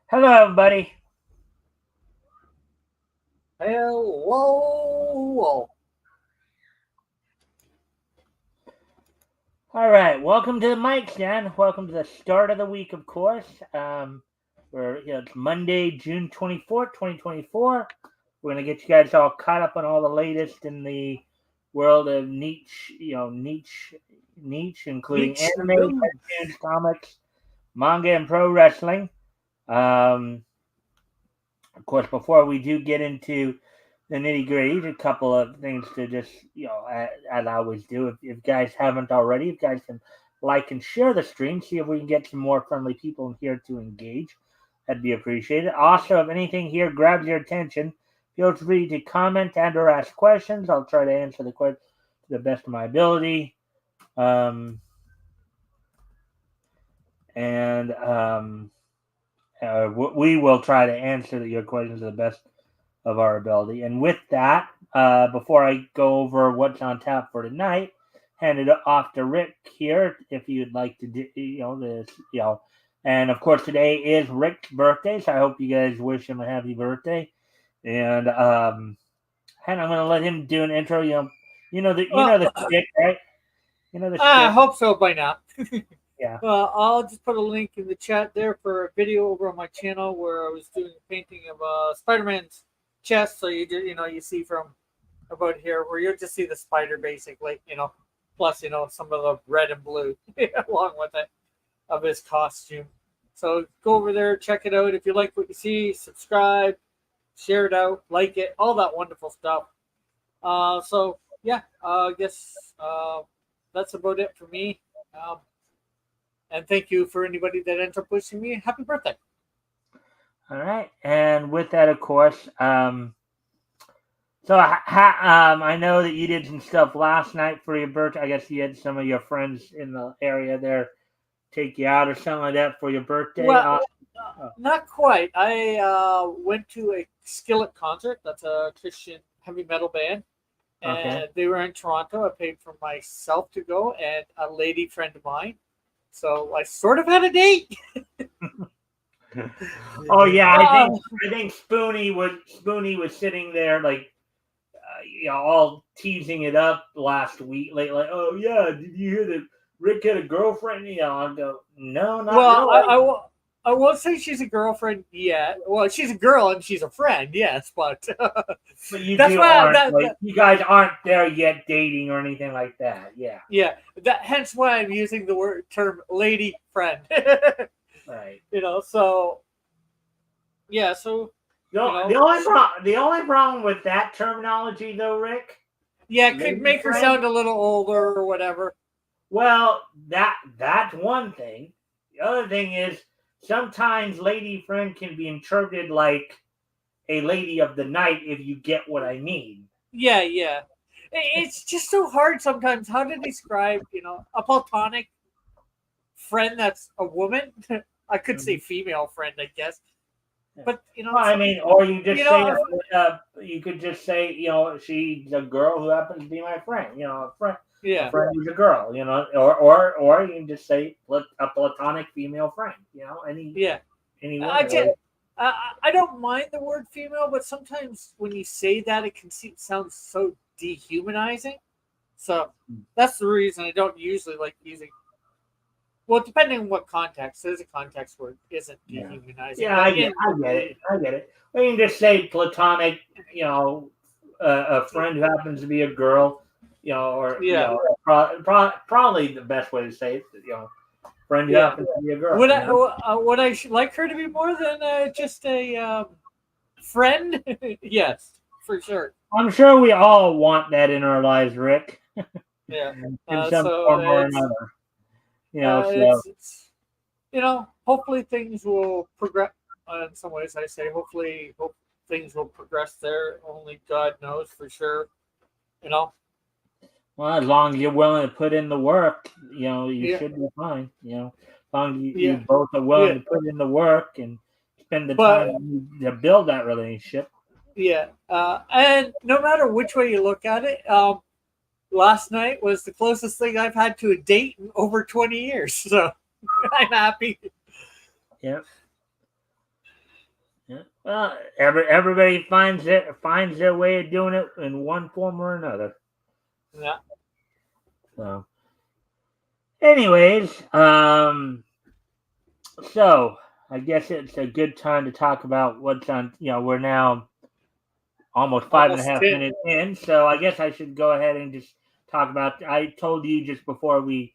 Hello, everybody. Hello. All right, welcome to the Mikestand. Welcome to the start of the week, of course. It's Monday, June 24th, 2024. We're gonna get you guys all caught up on all the latest in the world of niche, including Beach anime, news. cartoons, comics, manga, and pro wrestling. Um, of course, before we do get into the nitty gritty, a couple of things to just, as I always do. If you guys haven't already, if you guys can like and share the stream, see if we can get some more friendly people in here to engage. That'd be appreciated. Also, if anything here grabs your attention, feel free to comment and or ask questions. I'll try to answer the question to the best of my ability. Um, and we will try to answer your questions to the best of our ability. And with that, before I go over what's on tap for tonight, hand it off to Rick here if you'd like to do, And of course, today is Rick's birthday, so I hope you guys wish him a happy birthday. And I'm gonna let him do an intro. You Well, know the shtick, right? You know the I shtick. hope so by now. Yeah. Well, I'll just put a link in the chat there for a video over on my channel where I was doing a painting of Spider-Man's chest. So you see from about here where you'll just see the spider basically, plus some of the red and blue along with it of his costume. So go over there, check it out. If you like what you see, subscribe, share it out, like it, all that wonderful stuff. So yeah, I guess that's about it for me. Um, and thank you for anybody that ends up wishing me a happy birthday. All right. And with that, of course, I know that you did some stuff last night for your birthday. I guess you had some of your friends in the area there take you out or something like that for your birthday. Well, not quite. I went to a Skillet concert. That's a Christian heavy metal band, Okay. and they were in Toronto. I paid for myself to go and a lady friend of mine. So I sort of had a date. Oh yeah, I think Oh, I think Spoonie was sitting there like all teasing it up last week, like oh yeah, did you hear that Rick had a girlfriend? I go no, not well, really. I won't say she's a girlfriend yet. Well, she's a girl and she's a friend, yes, but But you that's two why aren't like you guys aren't there yet dating or anything like that. Yeah, yeah, that hence why I'm using the word term lady friend. right. So yeah, so The, you know, the only problem with that terminology, though, Rick, yeah, it could lady make her friend. sound a little older or whatever. Well, that's one thing. The other thing is sometimes lady friend can be interpreted like a lady of the night, if you get what I mean. Yeah, yeah. It's just so hard sometimes how to describe, a platonic friend that's a woman. I could say Mhm. female friend, I guess. Yeah. But Well, I some mean, people, or you you just say know, you could just say she's a girl who happens to be my friend. A yeah, friend who's a girl. Or you can just say a platonic female friend. yeah. Any one I of just, those. I don't mind the word female, but sometimes when you say that, it can sound so dehumanizing. So that's the reason I don't usually like using. Well, depending on what context, there's a context where it isn't Yeah. dehumanizing, Yeah, but in I get it. I get it. Well, you can just say platonic, a friend who happens to be a girl, yeah, probably the best way to say it, friend who yeah. happens to be a girl, Would I like her to be more than just a friend? Yes, for sure. I'm sure we all want that in our lives, Rick, Yeah. in some So form or another. So it's hopefully things will progress. In some ways, I say hope things will progress there. Only God knows for sure. You know. well, as long as you're willing to put in the work, you Yeah. should be fine. As long as you Yeah. both are willing Yeah. to put in the work and spend the time But to build that relationship. yeah. And no matter which way you look at it, last night was the closest thing I've had to a date in over 20 years. So I'm happy. Yeah. Yeah. Well, everybody finds their way of doing it in one form or another. Yeah. So, anyways, so I guess it's a good time to talk about what's on. We're now almost five and a Almost half 10. minutes in, so I guess I should go ahead and just talk about. I told you just before we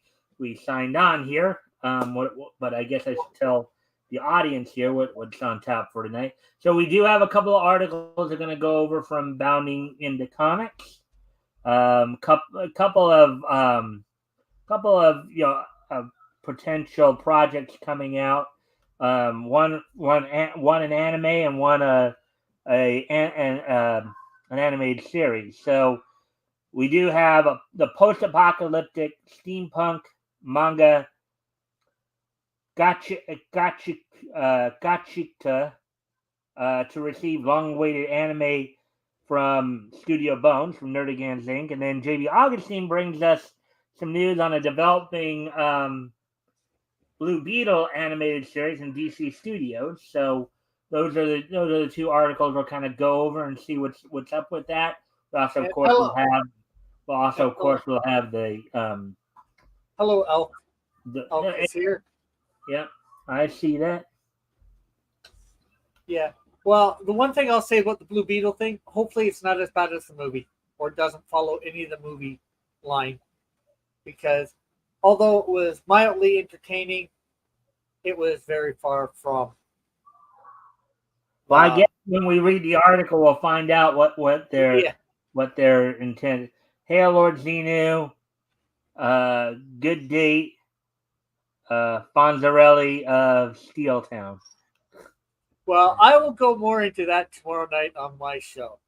signed on here, but I guess I should tell the audience here what's on tap for tonight. So we do have a couple of articles we're going to go over from Bounding into Comics. Couple of potential projects coming out. One an anime and one an animated series. So we do have the post-apocalyptic steampunk manga Gachika to receive long-awaited anime from Studio Bones from Nerdigans Inc. And then JB Augustine brings us some news on a developing Blue Beetle animated series in DC Studios. So those are the two articles we'll kind of go over and see what's up with that. We also, of And course, hello. we'll have the Hello, Elk. the Elk is here. yeah, I see that. Yeah. Well, the one thing I'll say about the Blue Beetle thing, hopefully it's not as bad as the movie, or doesn't follow any of the movie line, because although it was mildly entertaining, it was very far from. Well, I guess when we read the article, we'll find out what Yeah. their intent. Hail, Lord Xenu, Good Date, Fonzarelli of Steel Town. Well, I will go more into that tomorrow night on my show.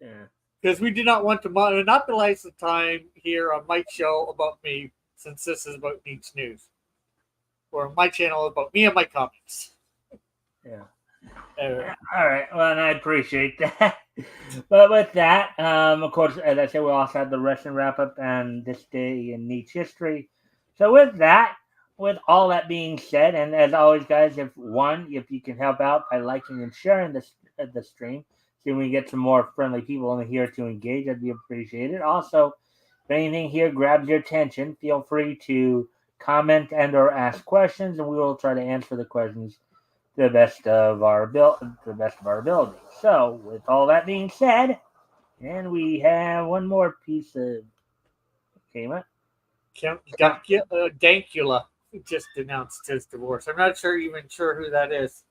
Yeah. Because we do not want to monopolize the time here on Mike's show about me, since this is about Neeks News. Or my channel about me and my comics. Yeah. Anyway. All right. Well, and I appreciate that. But with that, of course, as I said, we also had the wrestling wrap up and this day in Neat's history. So with that, with all that being said, and as always, guys, if you can help out by liking and sharing the stream, so we get some more friendly people in here to engage, that'd be appreciated. Also, if anything here grabs your attention, feel free to comment and or ask questions, and we will try to answer the questions to the best of our ability. So, with all that being said, and we have one more piece of came up. Count Dankula just announced his divorce. I'm not even sure who that is.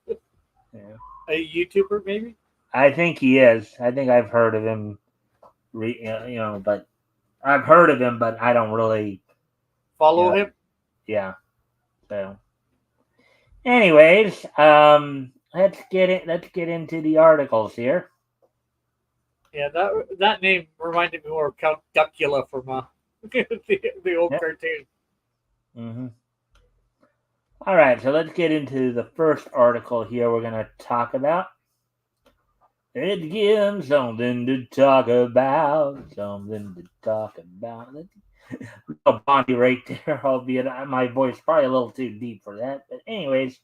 Yeah. A YouTuber, maybe? I think he is. I think I've heard of him. But I've heard of him, but I don't really follow him. Yeah. So, anyways, let's get into the articles here. Yeah, that name reminded me more of Count Duckula from the old cartoon. Mm-hmm. All right, so let's get into the first article here we're going to talk about. It's given something to talk about. Something to talk about. A Bonnie right there, albeit my voice probably a little too deep for that. But anyways,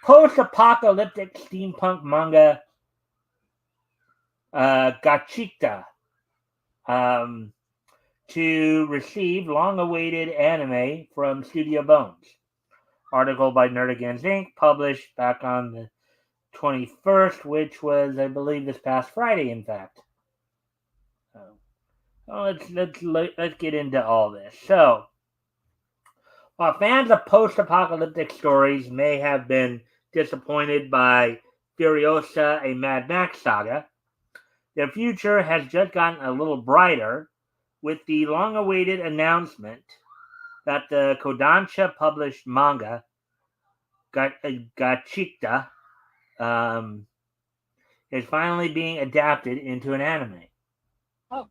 post-apocalyptic steampunk manga Gachika to receive long-awaited anime from Studio Bones. Article by Nerdigans Inc. published back on the 21st, which was, I believe, this past Friday, in fact. Let's get into all this. So, while fans of post-apocalyptic stories may have been disappointed by Furiosa, a Mad Max saga, their future has just gotten a little brighter with the long-awaited announcement that the Kodansha published manga Gachika is finally being adapted into an anime. Oh,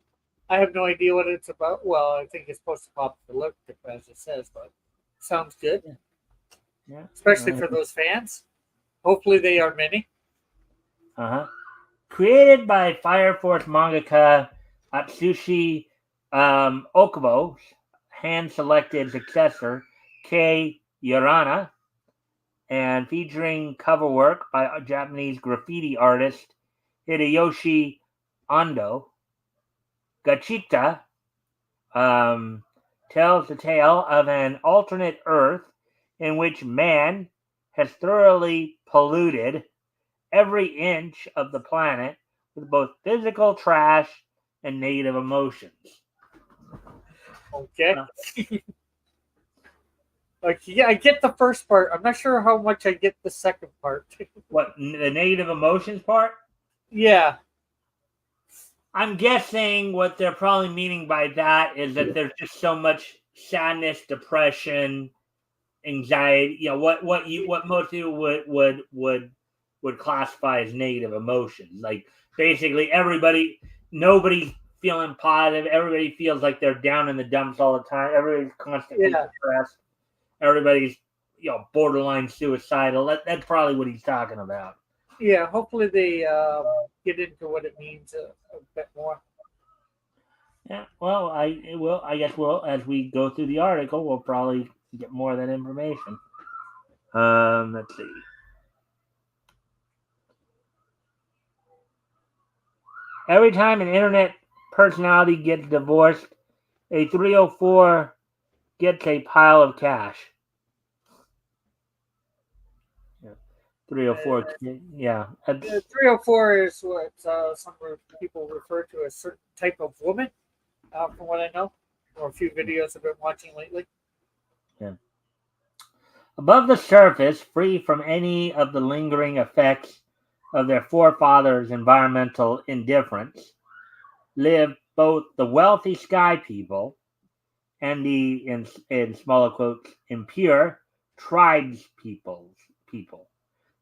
I have no idea what it's about. Well, I think it's post-apocalyptic, as it says, but sounds good. Yeah. Especially for those fans. Hopefully, they are many. Created by Fire Force mangaka Atsushi Okubo's hand-selected successor, Kei Yorana, and featuring cover work by a Japanese graffiti artist Hideyoshi Ando. Gachita um, tells the tale of an alternate Earth in which man has thoroughly polluted every inch of the planet with both physical trash and negative emotions. Okay. Uh, Like, yeah, I get the first part. I'm not sure how much I get the second part. what, the negative emotions part? Yeah. I'm guessing what they're probably meaning by that is that there's just so much sadness, depression, anxiety. What most people would classify as negative emotions. Like basically nobody's feeling positive. Everybody feels like they're down in the dumps all the time. Everybody's constantly Yeah. depressed. Everybody's borderline suicidal. That's probably what he's talking about. Yeah. Hopefully they get into what it means a bit more. Yeah, well, I guess we'll, as we go through the article, we'll probably get more of that information. Let's see. Every time an internet personality gets divorced, a 304 gets a pile of cash. Yeah. 304, yeah. That's, 304 is what some people refer to as certain type of woman, from what I know, or a few videos I've been watching lately. yeah. Above the surface, free from any of the lingering effects of their forefathers' environmental indifference, live both the wealthy sky people and the, in smaller quotes, impure tribes people,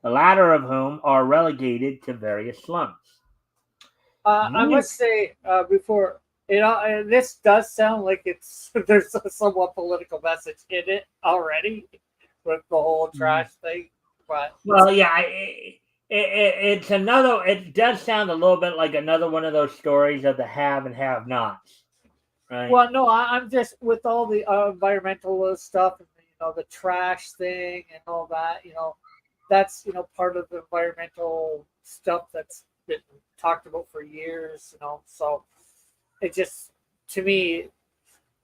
the latter of whom are relegated to various slums. I Me- must say before, this does sound like it's there's a somewhat political message in it already with the whole trash thing, but Well, yeah, it's another. It does sound a little bit like another one of those stories of the have and have nots, right? well, no, I'm just with all the environmental stuff and the trash thing and all that. That's part of the environmental stuff that's been talked about for years. So it just to me,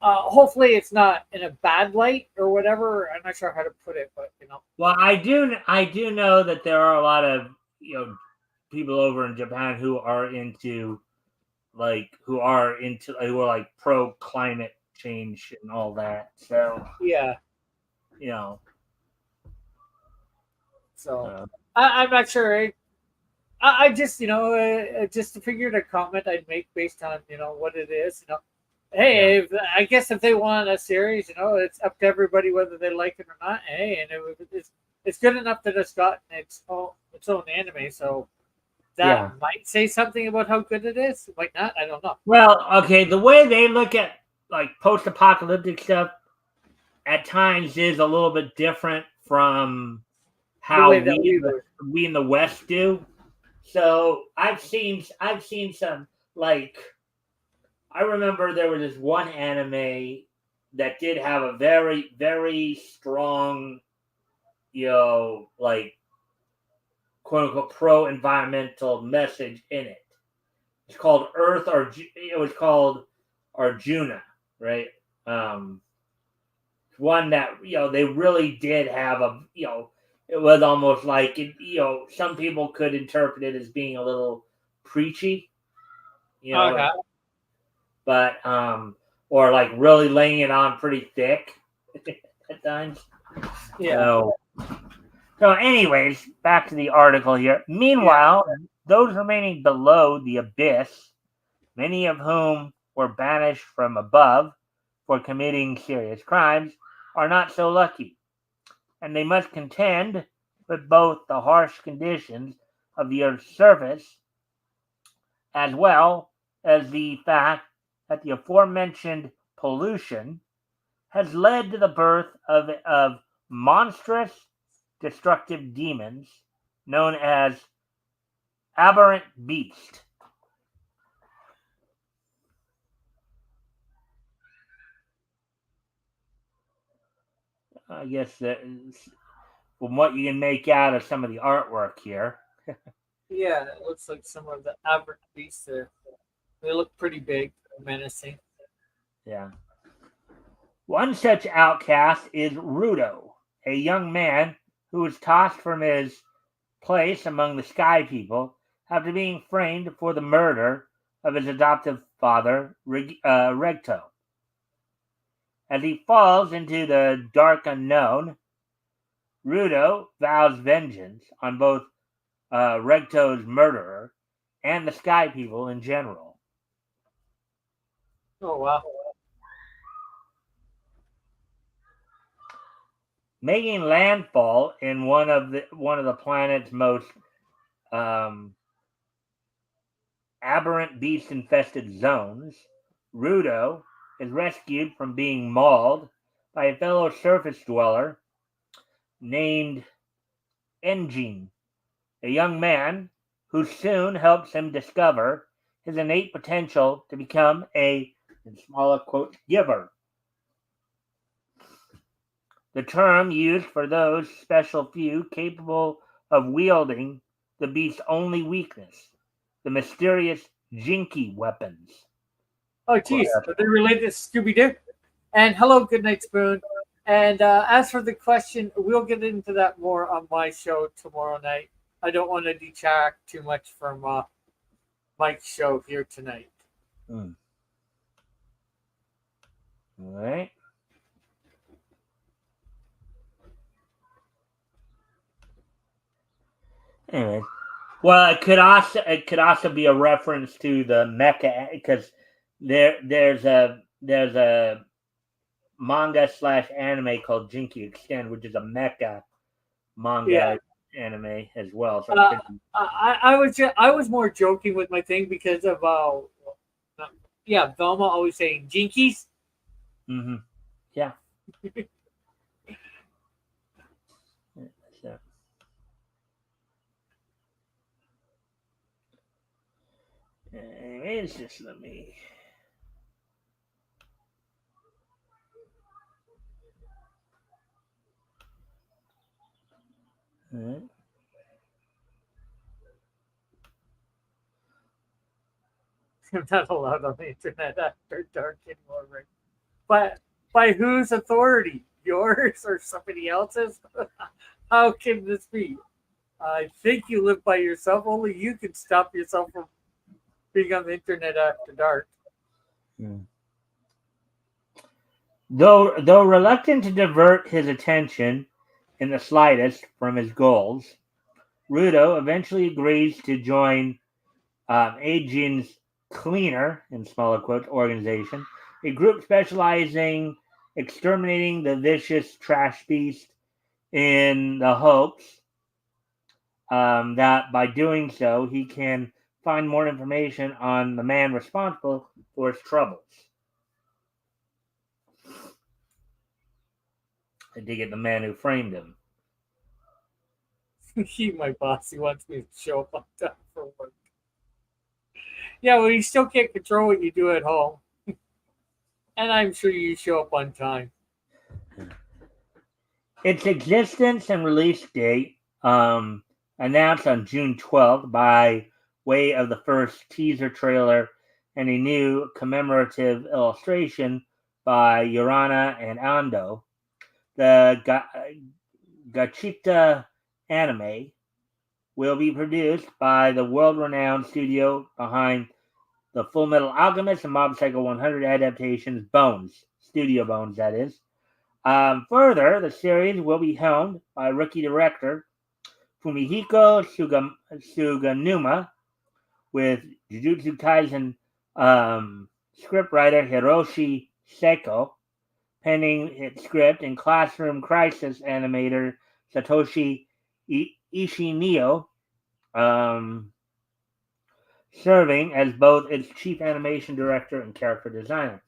hopefully it's not in a bad light or whatever. I'm not sure how to put it, but Well, I do know that there are a lot of people over in Japan who are like pro climate change and all that. So yeah. you know, So uh, I'm not sure. I just just figured a comment I'd make based on what it is. yeah, Hey, I guess if they want a series, it's up to everybody whether they like it or not. Hey, and it's good enough that it's got its own anime, so that yeah. might say something about how good it is. It might not. I don't know. Well, okay, the way they look at like post-apocalyptic stuff at times is a little bit different from The how way that we would. we in the West do. So I've seen some, like, I remember there was this one anime that did have a very very strong like quote unquote pro environmental message in it. It's called Earth or it was called Arjuna, right? Um, one that they really did have it was almost like it, some people could interpret it as being a little preachy, Okay. but or like really laying it on pretty thick at times. Yeah. So anyways, back to the article here. Yeah. Meanwhile, those remaining below the abyss, many of whom were banished from above for committing serious crimes, are not so lucky, and they must contend with both the harsh conditions of the Earth's surface as well as the fact that the aforementioned pollution has led to the birth of monstrous destructive demons known as aberrant beast. I guess that is, from what you can make out of some of the artwork here. Yeah, it looks like some of the aberrant beasts there. They look pretty big, menacing. Yeah. One such outcast is Rudo, a young man who was tossed from his place among the Sky People after being framed for the murder of his adoptive father, Regto. As he falls into the dark unknown, Rudo vows vengeance on both Regto's murderer and the Sky People in general. Oh wow. Making landfall in one of the planet's most um, aberrant beast-infested zones, Rudo is rescued from being mauled by a fellow surface dweller named Engine, a young man who soon helps him discover his innate potential to become a, in smaller quotes, giver. The term used for those special few capable of wielding the beast's only weakness, the mysterious Jinky weapons. Oh geez, are they related to Scooby Doo? And hello, good night, Spoon. And as for the question, we'll get into that more on my show tomorrow night. I don't want to detract too much from Mike's show here tonight. Mm. All right. Anyway, well, it could also be a reference to the mecha because there's a manga slash anime called Jinky Extend, which is a mecha Yeah. manga anime as well. So it Uh, could be. I was more joking with my thing because of yeah, Velma always saying jinkies. Mm-hmm. Yeah. So, anyways, just let me. All right. I'm not allowed on the internet after dark anymore, right? But by whose authority? Yours or somebody else's? How can this be? I think you live by yourself. Only you can stop yourself from being on the internet after dark. Mm. Though reluctant to divert his attention in the slightest from his goals, Rudo eventually agrees to join Aegean's Cleaner, in smaller quotes, organization, a group specializing exterminating the vicious trash beast in the hopes that by doing so he can find more information on the man responsible for his troubles. I dig it, the man who framed him. He, my boss, he wants me to show up on time for work. Yeah, well, you still can't control what you do at home. And I'm sure you show up on time. Its existence and release date announced on June 12th by way of the first teaser trailer and a new commemorative illustration by Yorana and Ando. The Gachita anime will be produced by the world-renowned studio behind the Full Metal Alchemist and Mob Psycho 100 adaptations, Bones, Studio Bones, that is. Further, the series will be helmed by rookie director Fumihiko Suganuma, with Jujutsu Kaisen scriptwriter Hiroshi Seko penning its script, and Classroom Crisis animator Satoshi Ishinio um, serving as both its chief animation director and character designer.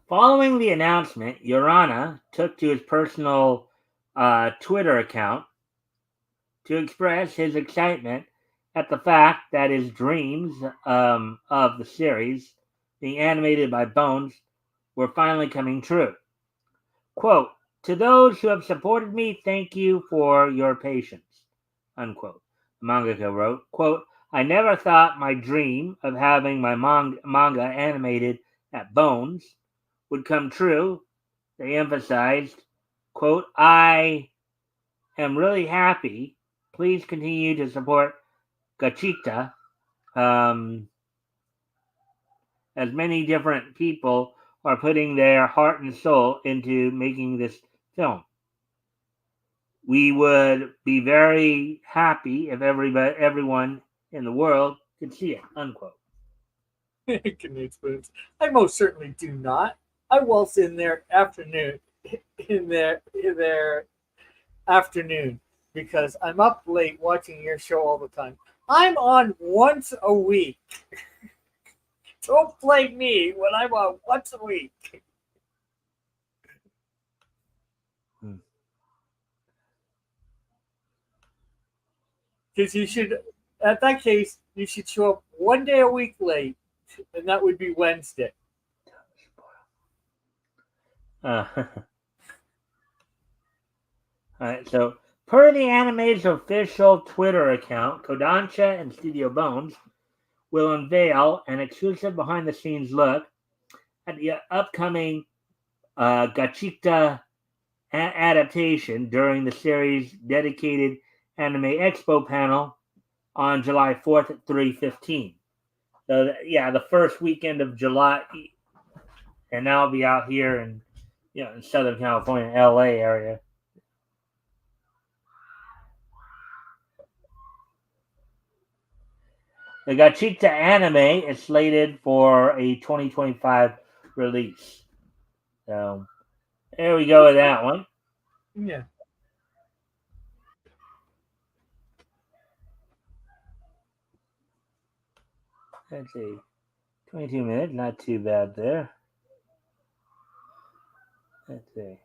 Following the announcement, Yorana took to his personal Twitter account to express his excitement at the fact that his dreams of the series, being animated by Bones were finally coming true. Quote, to those who have supported me, thank you for your patience, unquote. The mangaka wrote, quote, I never thought my dream of having my manga animated at Bones would come true. They emphasized, quote, I am really happy. Please continue to support Gachita. As many different people are putting their heart and soul into making this film. We would be very happy if everyone in the world could see it, unquote. Canoe spoons. I most certainly do not. I waltz in their afternoon because I'm up late watching your show all the time. I'm on once a week. Don't blame me when I'm on once a week. Because you should, at that case, you should show up one day a week late, and that would be Wednesday. All right, so per the anime's official Twitter account, Kodansha and Studio Bones will unveil an exclusive behind-the-scenes look at the upcoming Gachita adaptation during the series' dedicated Anime Expo panel on July 4th at 3:15. So yeah, the first weekend of July, and now I'll be out here in Southern California, LA area. The Gachita anime is slated for a 2025 release. So there we go with that one. Yeah. Let's see. 22 minutes, not too bad there. Let's see.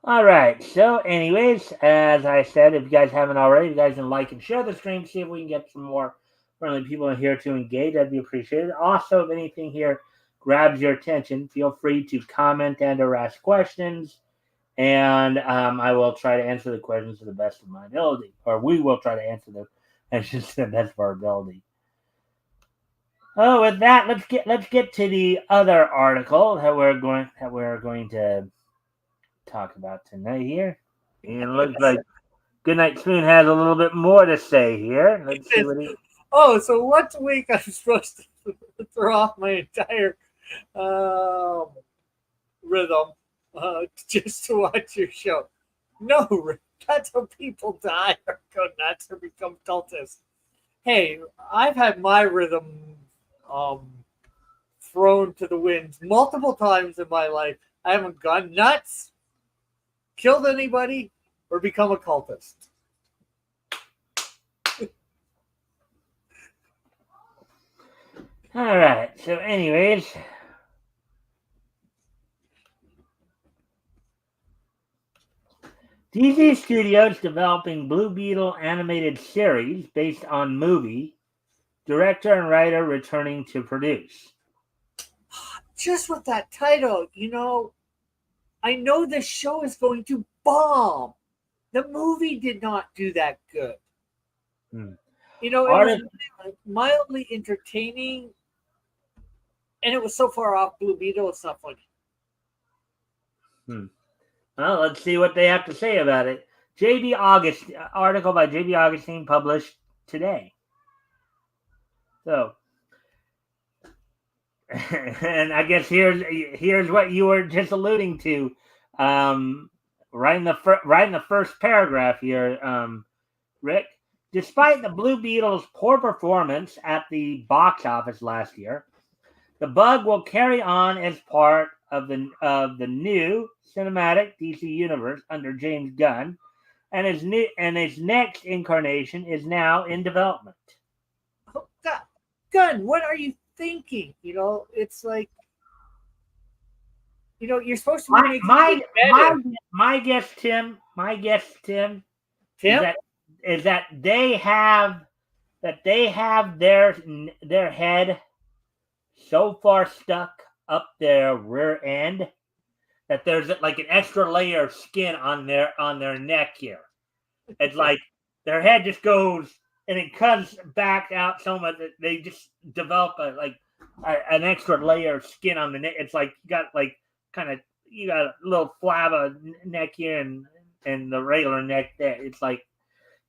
All right. So, anyways, as I said, if you guys haven't already, if you guys can like and share the stream, see if we can get some more friendly people in here to engage. That'd be appreciated. Also, if anything here grabs your attention, feel free to comment and/or ask questions, and I will try to answer the questions to the best of my ability, or we will try to answer the questions to the best of our ability. Oh, with that, let's get to the other article that we're going to talk about tonight here. And it looks like Goodnight Spoon has a little bit more to say here. Let's see what he. Oh, so once a week I'm supposed to throw off my entire um, rhythm just to watch your show. No, Rick, that's how people die or go nuts or become cultists. Hey, I've had my rhythm um, thrown to the winds multiple times in my life. I haven't gone nuts, killed anybody, or become a cultist. All right. So, anyways, DC Studios developing Blue Beetle animated series based on movie. Director and writer returning to produce. Just with that title, I know this show is going to bomb. The movie did not do that good. It was mildly entertaining, and it was so far off Blue Beetle, it's not funny. Well, let's see what they have to say about it. Article by J.B. Augustine published today. So, and I guess here's what you were just alluding to, right in the first paragraph here, Rick. Despite the Blue Beetle's poor performance at the box office last year, the bug will carry on as part of the new cinematic DC universe under James Gunn, and its next incarnation is now in development. Oh, God, Gunn, what are you thinking? It's like you're supposed to be making it better. My guess, Tim, is that they have their head so far stuck up their rear end that there's like an extra layer of skin on their neck here. It's like their head just goes and it comes back out so much that they just develop an extra layer of skin on the neck. It's like you got like kind of you got a little flab of neck here and the regular neck there. It's like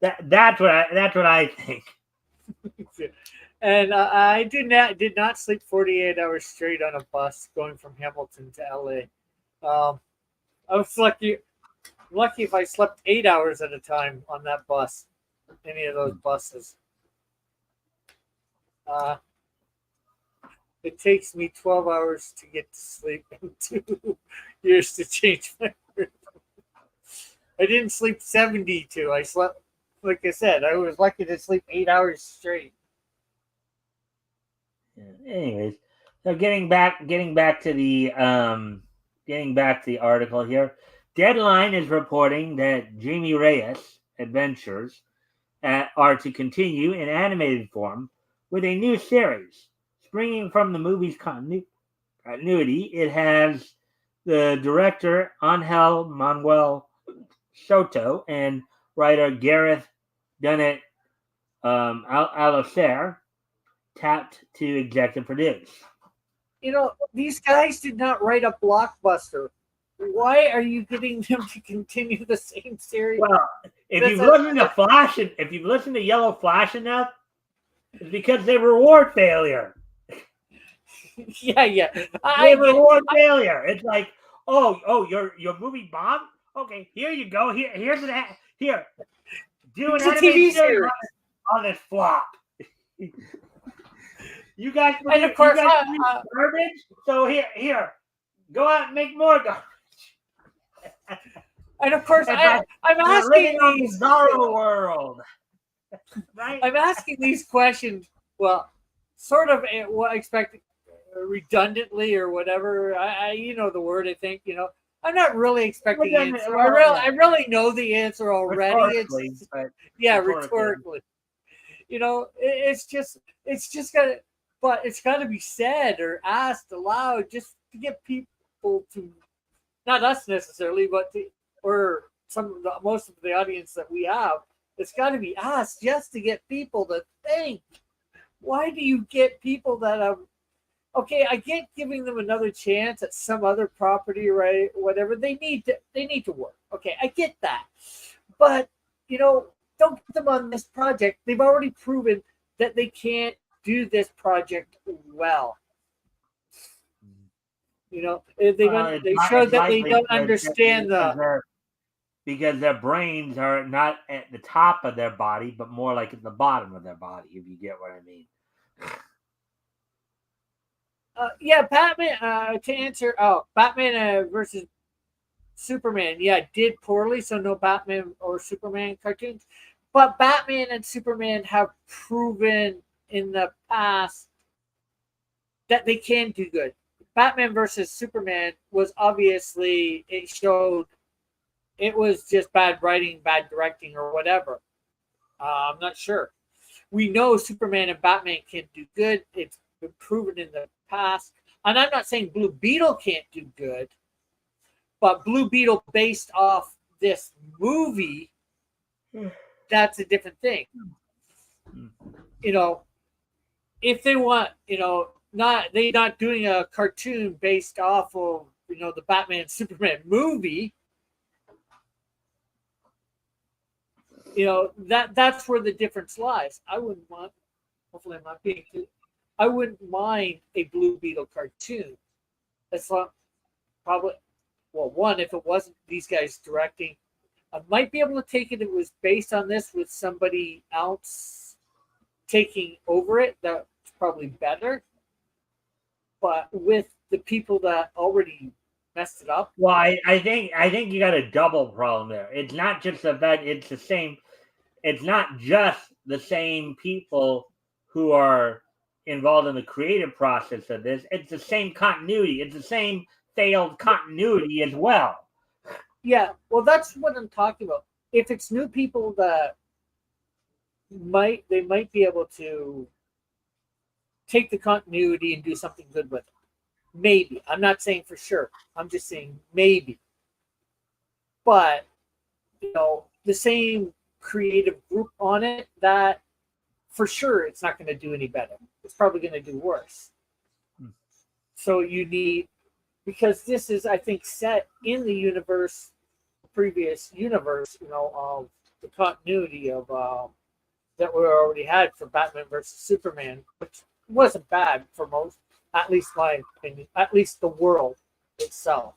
that. That's what I think. And I did not sleep 48 hours straight on a bus going from Hamilton to LA. I was lucky if I slept 8 hours at a time on that bus, any of those buses. It takes me 12 hours to get to sleep and 2 years to change my rhythm. I didn't sleep 72. I slept, like I said, I was lucky to sleep 8 hours straight. Anyways, so getting back to the article here. Deadline is reporting that Jamie Reyes' adventures are to continue in animated form with a new series. Springing from the movie's continuity, it has the director Angel Manuel Soto and writer Gareth Dunnett Alacer tapped to executive produce. These guys did not write a blockbuster. Why are you getting them to continue the same series? Well, if you've listened to Yellow Flash enough, it's because they reward failure. Yeah. They reward failure. It's like, your movie bombed? Okay, here you go. Here's an here. Do an animated series on this flop. You guys, and of course, garbage. So here, go out and make more garbage. And of course, I'm asking these Bizarro world, right? I'm asking these questions. Well, sort of what I expect redundantly or whatever. I the word. I think I'm not really expecting the answer. I really know the answer already. Rhetorically. It's just gotta, but it's got to be said or asked aloud just to get people to, not us necessarily, but or most of the audience that we have. It's got to be asked just to get people to think. Why do you get people that have? Okay, I get giving them another chance at some other property, right? Whatever they need to work. Okay, I get that, but don't get them on this project. They've already proven that they can't do this project well. They showed that they don't understand because their brains are not at the top of their body, but more like at the bottom of their body, if you get what I mean. Batman. To answer, Batman versus Superman. Yeah, did poorly, so no Batman or Superman cartoons. But Batman and Superman have proven in the past that they can do good. Batman versus Superman was obviously, it showed it was just bad writing, bad directing, or whatever. I'm not sure. We know Superman and Batman can do good. It's been proven in the past. And I'm not saying Blue Beetle can't do good, but Blue Beetle based off this movie, that's a different thing. If they want, they're not doing a cartoon based off of, the Batman Superman movie. That's where the difference lies. I wouldn't want, hopefully I'm not being too, I wouldn't mind a Blue Beetle cartoon. That's not probably, well, one, if it wasn't these guys directing, I might be able to take it. It was based on this with somebody else taking over it. That's probably better. But with the people that already messed it up. Well, I think you got a double problem there. It's not just that it's the same. It's not just the same people who are involved in the creative process of this. It's the same continuity. It's the same failed continuity as well. Yeah, well, that's what I'm talking about. If it's new people that might be able to take the continuity and do something good with it. Maybe. I'm not saying for sure. I'm just saying maybe. But, the same creative group on it, that for sure it's not going to do any better. It's probably going to do worse. So you need, because this is, I think, set in the universe, previous universe, of the continuity of that we already had for Batman versus Superman, which wasn't bad for most, at least my opinion, at least the world itself,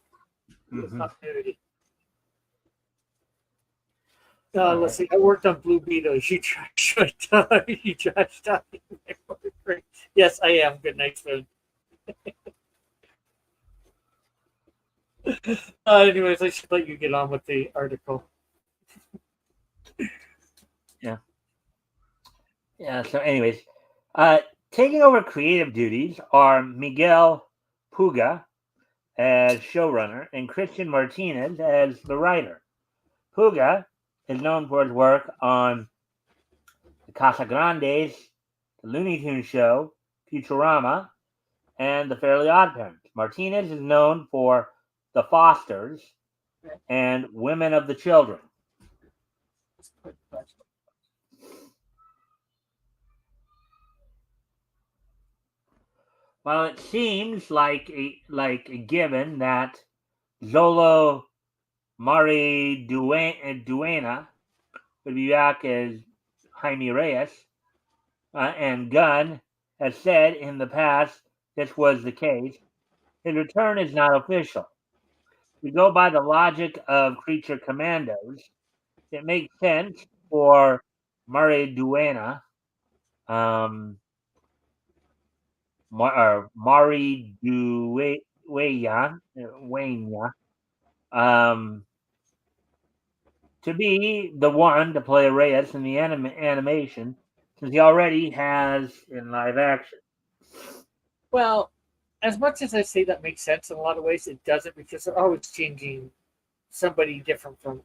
the continuity. Let's see. I worked on Blue Beetle. You trash talking. Yes, I am. Good night, Spoon. Anyways, I should let you get on with the article. Yeah. Yeah. So, anyways, taking over creative duties are Miguel Puga as showrunner and Christian Martinez as the writer. Puga is known for his work on the Casagrandes, the Looney Tunes Show, Futurama, and the Fairly Odd Parents. Martinez is known for The Fosters and Women of the Children. While it seems like a given that Zolo Duena would be back as Jaime Reyes, and Gunn has said in the past this was the case, his return is not official. We go by the logic of Creature Commandos. It makes sense for Mari Duena, Mari Duena, to be the one to play Reyes in the animation, since he already has in live action. Well, as much as I say that makes sense in a lot of ways, it doesn't, because they're always changing somebody different from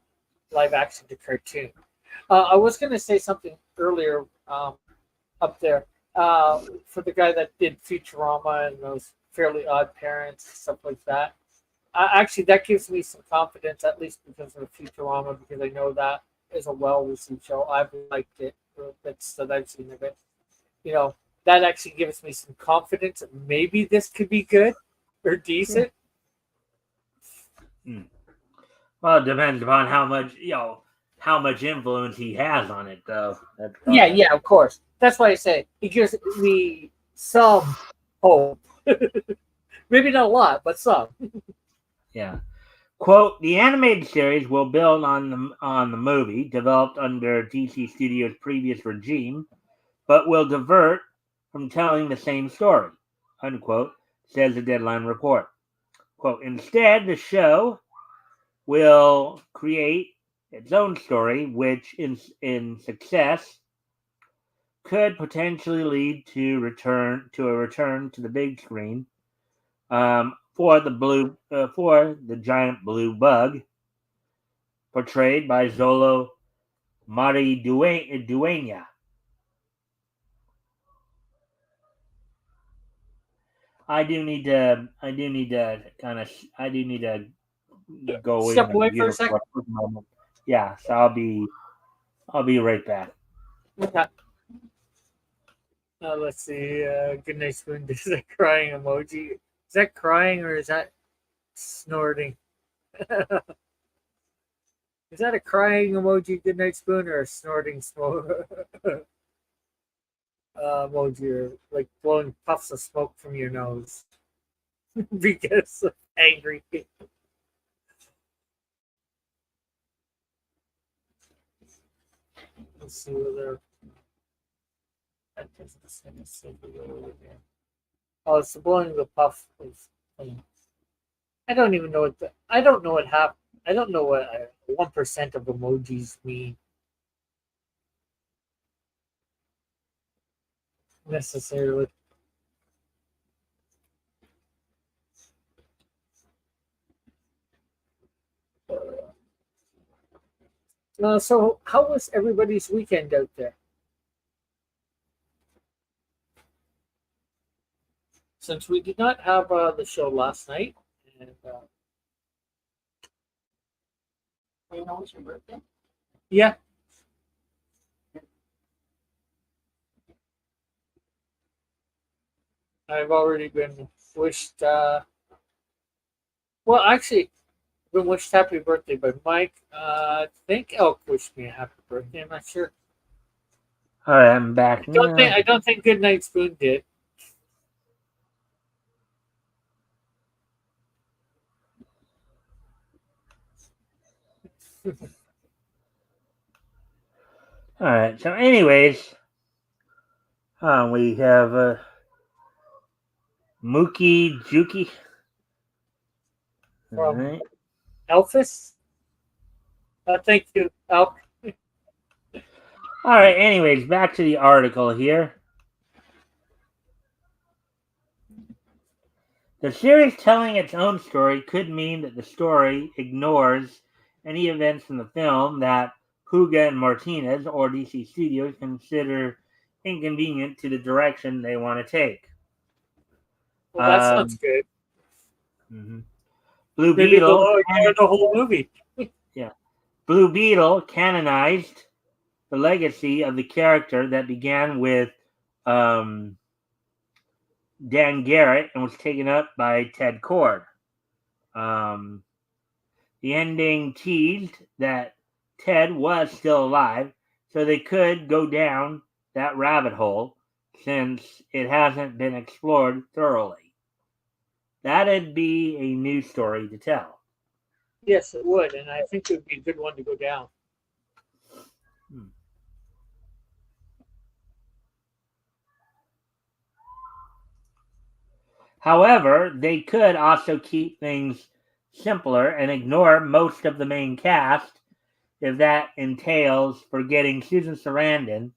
live action to cartoon. I was going to say something earlier up there for the guy that did Futurama and those Fairly Odd Parents, stuff like that. Actually, that gives me some confidence, at least because of Futurama, because I know that is a well-received show. I've liked it, the bits that I've seen of it. That actually gives me some confidence that maybe this could be good or decent. Well, it depends upon how much influence he has on it, though. Yeah, of course. That's why I say it gives me some hope. Maybe not a lot, but some. Yeah. Quote, the animated series will build on the movie developed under DC Studios' previous regime, but will divert from telling the same story, unquote, says the Deadline report. Quote, instead, the show will create its own story, which in success could potentially lead to a return to the big screen for the giant blue bug portrayed by Zolo Duena. I do need to go away from Step the away for a computer for second. a quick moment. Yeah, so I'll be right back. Okay. Let's see. Good night, Spoon. Is that crying emoji? Is that crying or is that snorting? Is that a crying emoji, Good night, Spoon, or a snorting emoji, or like blowing puffs of smoke from your nose because of angry people? Let's see whether that doesn't say oh, it's blowing the puff. I don't even know I don't know what happened. I don't know what 1% of emojis mean necessarily. So, how was everybody's weekend out there? since we did not have the show last night, and You know, it's your birthday. yeah, I've already been wished. Well, actually, been wished happy birthday by Mike. I think Elk wished me a happy birthday. I'm not sure. All right, I'm back now. I don't think Goodnight Spoon did. All right. So, anyways, we have Mookie Juki. All From right. Elphys. Thank you, Elk. All right. Anyways, back to the article here. The series telling its own story could mean that the story ignores any events in the film that Puga and Martinez or DC Studios consider inconvenient to the direction they want to take. Well, that sounds good. Mhm. Blue Maybe Beetle, they'll ignore the whole movie. yeah, Blue Beetle canonized the legacy of the character that began with um, Dan Garrett and was taken up by Ted Kord. Um, the ending teased that Ted was still alive, so they could go down that rabbit hole since it hasn't been explored thoroughly. That'd be a new story to tell. Yes, it would, and I think it would be a good one to go down. However, they could also keep things simpler and ignore most of the main cast if that entails forgetting Susan Sarandon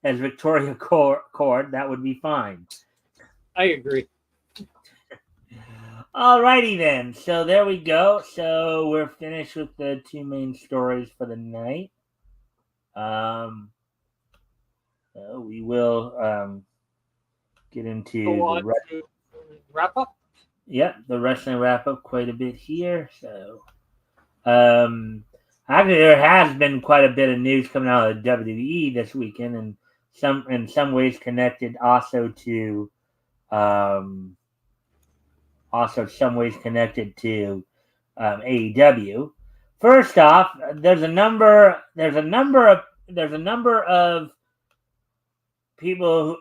as Victoria Cord. That would be fine. I agree. Alrighty then. So there we go. So we're finished with the two main stories for the night. We will get into Go the on to wrap up. the wrestling wrap up quite a bit here. So actually, there has been quite a bit of news coming out of the WWE this weekend, and in some ways connected also to AEW. First off, there's a number of people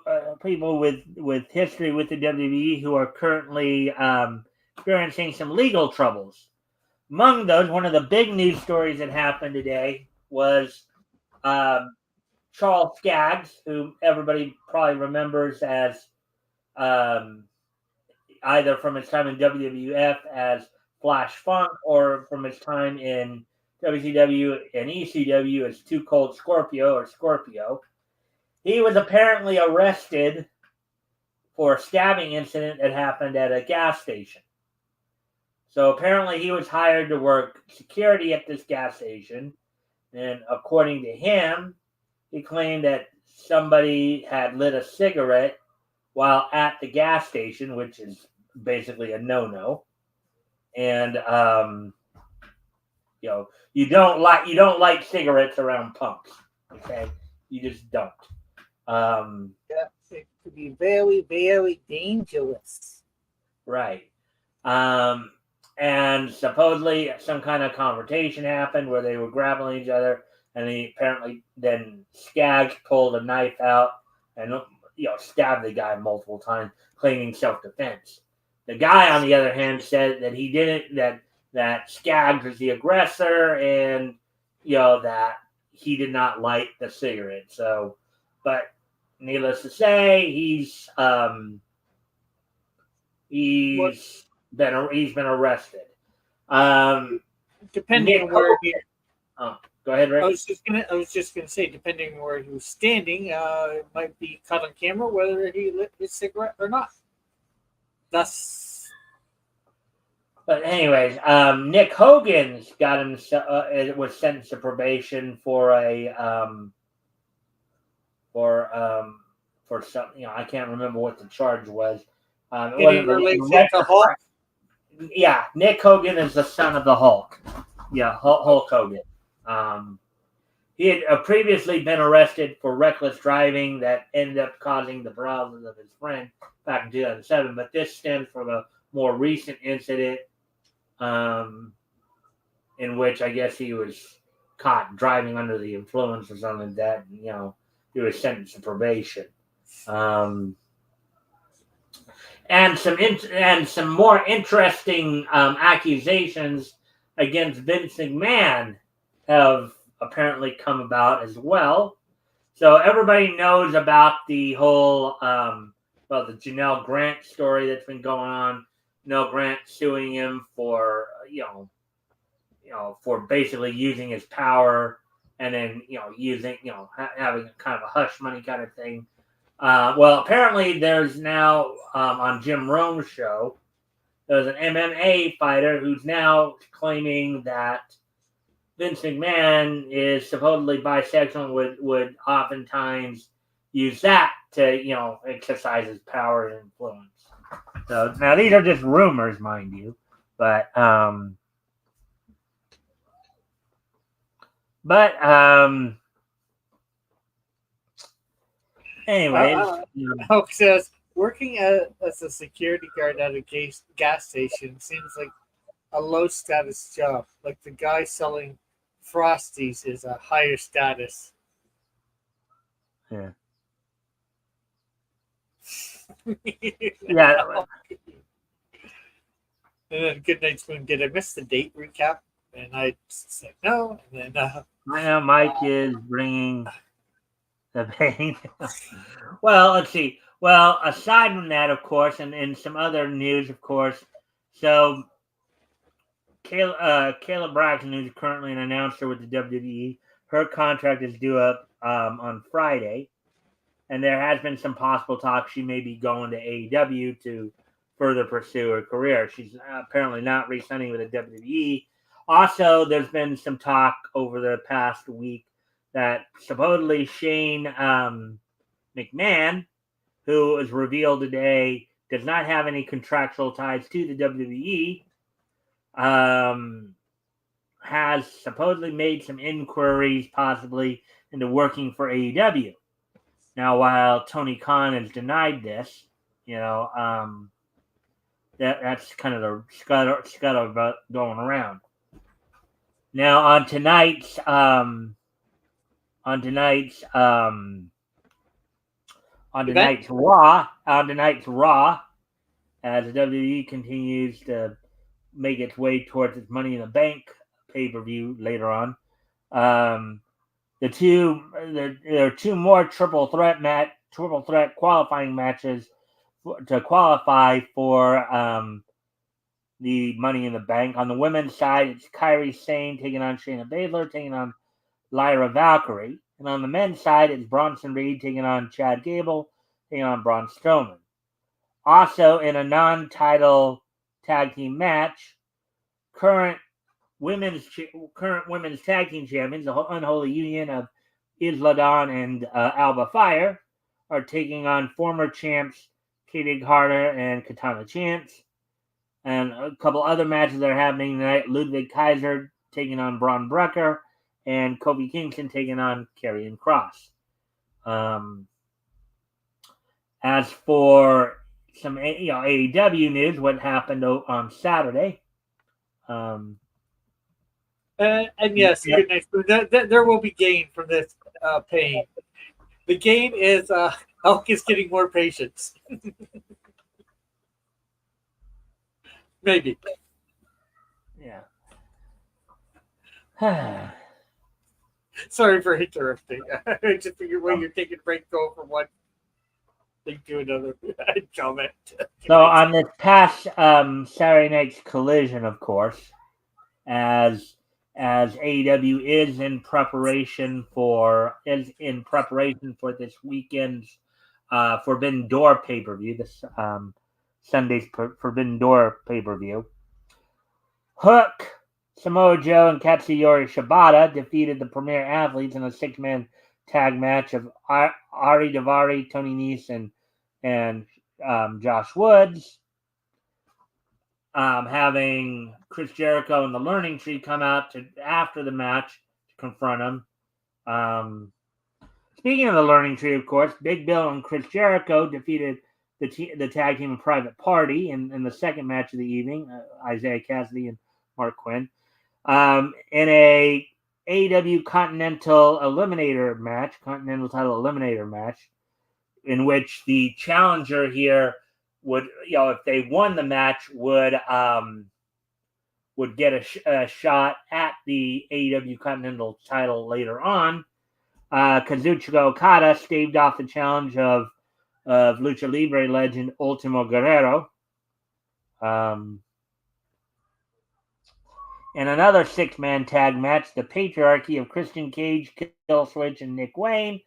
with history with the WWE who are currently experiencing some legal troubles. Among those, one of the big news stories that happened today was Charles Skaggs, who everybody probably remembers as either from his time in WWF as Flash Funk or from his time in WCW and ECW as Too Cold Scorpio or Scorpio. He was apparently arrested for a stabbing incident that happened at a gas station. So apparently he was hired to work security at this gas station. And according to him, he claimed that somebody had lit a cigarette while at the gas station, which is basically a no-no. And you don't light cigarettes around punks. Okay, you just don't. Yeah, it could be very, very dangerous. Right. And supposedly some kind of confrontation happened where they were grappling each other, and apparently then Skaggs pulled a knife out and stabbed the guy multiple times, claiming self-defense. The guy, on the other hand, said that he didn't, that Skaggs was the aggressor, and that he did not light the cigarette. So, but needless to say, he's been arrested. Depending on where he, go ahead, Rick. I was just gonna say, depending on where he was standing, it might be caught on camera whether he lit his cigarette or not. Thus, but anyways, Nick Hogan's got him was sentenced to probation for for something. I can't remember what the charge was, Any relation to Hulk? Yeah, Nick Hogan is the son of the Hulk. Yeah, Hulk Hogan. He had previously been arrested for reckless driving that ended up causing the paralysis of his friend back in 2007. But this stems from a more recent incident in which I guess he was caught driving under the influence or something like that. And, he was sentenced to probation. And some more interesting accusations against Vince McMahon have apparently come about as well. So everybody knows about the whole the Janelle Grant story that's been going on. Janelle Grant suing him for for basically using his power and then using having kind of a hush money kind of thing. Well, apparently there's now on Jim Rome's show, there's an MMA fighter who's now claiming that Vince McMahon is supposedly bisexual and would oftentimes use that to, exercise his power and influence. So now these are just rumors, mind you, but anyways, Hulk says working as a security guard at a gas station seems like a low status job. Like the guy selling Frosties is a higher status. Yeah. Yeah. And then Goodnight Spoon, did I miss the date recap? And I said no. And then I know Mike is bringing the pain. Well, let's see. Well, aside from that, of course, and some other news, of course. So, Kayla Braxton, who's currently an announcer with the WWE, her contract is due up on Friday. And there has been some possible talk she may be going to AEW to further pursue her career. She's apparently not re-signing with the WWE. Also, there's been some talk over the past week that supposedly Shane McMahon, who was revealed today, does not have any contractual ties to the WWE, has supposedly made some inquiries possibly into working for AEW. Now, while Tony Khan has denied this, that's kind of the scuttlebutt going around. Now, on tonight's Raw, as the WWE continues to make its way towards its Money in the Bank pay-per-view later on, there are two more triple threat qualifying matches to qualify for the Money in the Bank. On the women's side, it's Kairi Sane taking on Shayna Baszler, taking on Lyra Valkyrie. And on the men's side, it's Bronson Reed taking on Chad Gable, taking on Braun Strowman. Also, in a non-title tag team match, current women's tag team champions, the Unholy Union of Isla Dawn and Alba Fire, are taking on former champs Katie Carter and Katana Chance. And a couple other matches that are happening tonight. Ludwig Kaiser taking on Braun Breaker, and Kofi Kingston taking on Karrion Kross. As for some AEW news, what happened on Saturday? And yes, good night. There will be gain from this pain. The gain is Hulk is getting more patience. Maybe. Yeah. Sorry for interrupting. I just figured when you're taking a break, go from one thing to another comment. So on this past Saturday night's Collision, of course, as AEW is in preparation for this weekend's Forbidden Door pay-per-view, this Sunday's Forbidden Door pay-per-view. Hook, Samoa Joe, and Katsuyori Shibata defeated the Premier Athletes in a 6-man tag match of Ari Daivari, Tony Nese, and Josh Woods, having Chris Jericho and the Learning Tree come out after the match to confront him. Speaking of the Learning Tree, of course, Big Bill and Chris Jericho defeated the tag team Private Party in the second match of the evening, Isaiah Cassidy and Mark Quinn, in a AEW Continental Title Eliminator match, in which the challenger here would, if they won the match, would get a shot at the AEW Continental title later on. Kazuchika Okada staved off the challenge of Lucha Libre legend Ultimo Guerrero. In another six-man tag match, the Patriarchy of Christian Cage, Killswitch, and Nick Wayne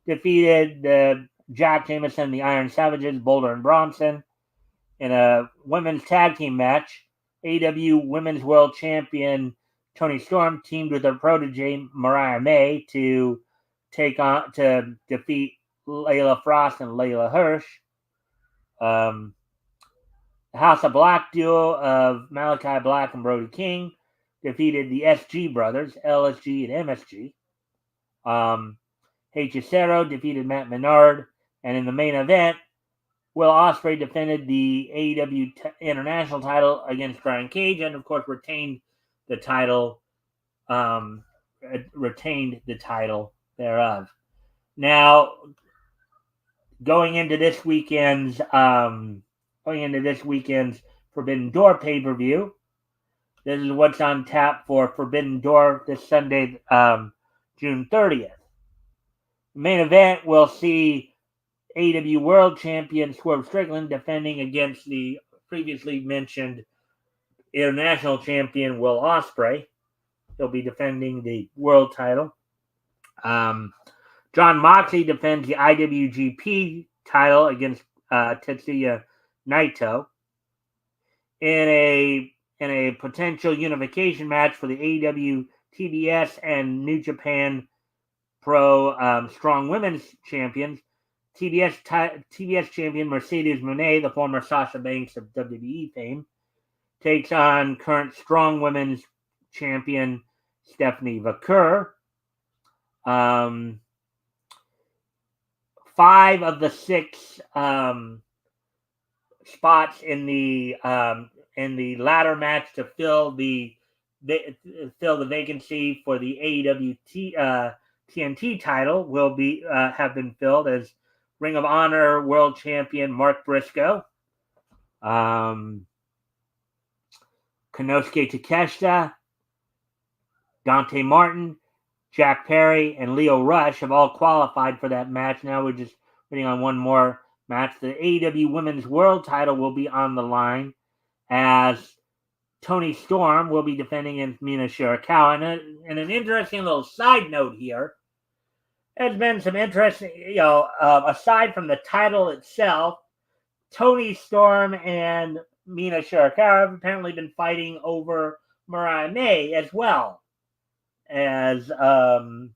defeated Jack Jameson and the Iron Savages, Boulder and Bronson. In a women's tag team match, AEW Women's World Champion Toni Storm teamed with her protege Mariah May to defeat Layla Frost and Layla Hirsch. The House of Black duo of Malachi Black and Brody King defeated the SG brothers, LSG and MSG. Hechicero defeated Matt Menard, and in the main event, Will Ospreay defended the AEW International title against Brian Cage, and of course retained the title thereof. Now, going into this weekend's Forbidden Door pay-per-view, this is what's on tap for Forbidden Door this Sunday, June 30th. The main event will see AEW World Champion Swerve Strickland defending against the previously mentioned International Champion Will Ospreay. He'll be defending the world title. John Moxley defends the IWGP title against Tetsuya Naito in a potential unification match for the AEW TBS and New Japan Pro Strong Women's Champions. TBS champion Mercedes Moné, the former Sasha Banks of WWE fame, takes on current Strong Women's champion Stephanie Vaquer. 5 of the 6 spots in the ladder match to fill the vacancy for the AEW TNT title will have been filled as Ring of Honor World Champion Mark Briscoe, Konosuke Takeshita, Dante Martin, Jack Perry, and Leo Rush have all qualified for that match. Now we're just waiting on one more match. The AEW Women's World title will be on the line as Toni Storm will be defending against Mina Shirakawa. And an interesting little side note here, there's been some interesting, aside from the title itself, Toni Storm and Mina Shirakawa have apparently been fighting over Mariah May as well. As, of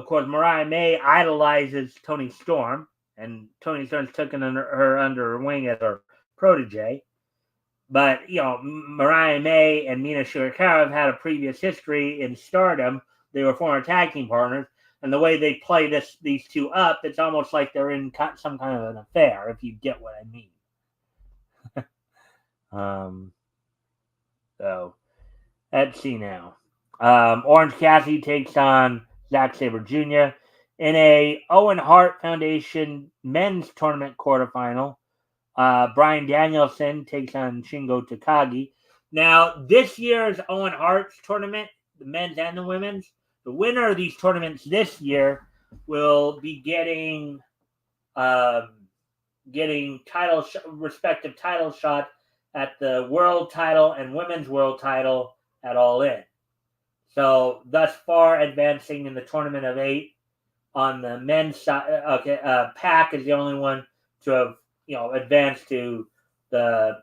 course, Mariah May idolizes Toni Storm, and Toni Storm's taken her under her wing as her protege. But, Mariah May and Mina Shirakawa have had a previous history in Stardom. They were former tag team partners. And the way they play these two up, it's almost like they're in some kind of an affair, if you get what I mean. So, let's see now. Orange Cassidy takes on Zack Sabre Jr. in a Owen Hart Foundation men's tournament quarterfinal. Bryan Danielson takes on Shingo Takagi. Now, this year's Owen Hart's tournament, the men's and the women's, the winner of these tournaments this year will be getting respective title shot at the world title and women's world title at All In. So thus far, advancing in the tournament of 8 on the men's side. Pac is the only one to have advanced to the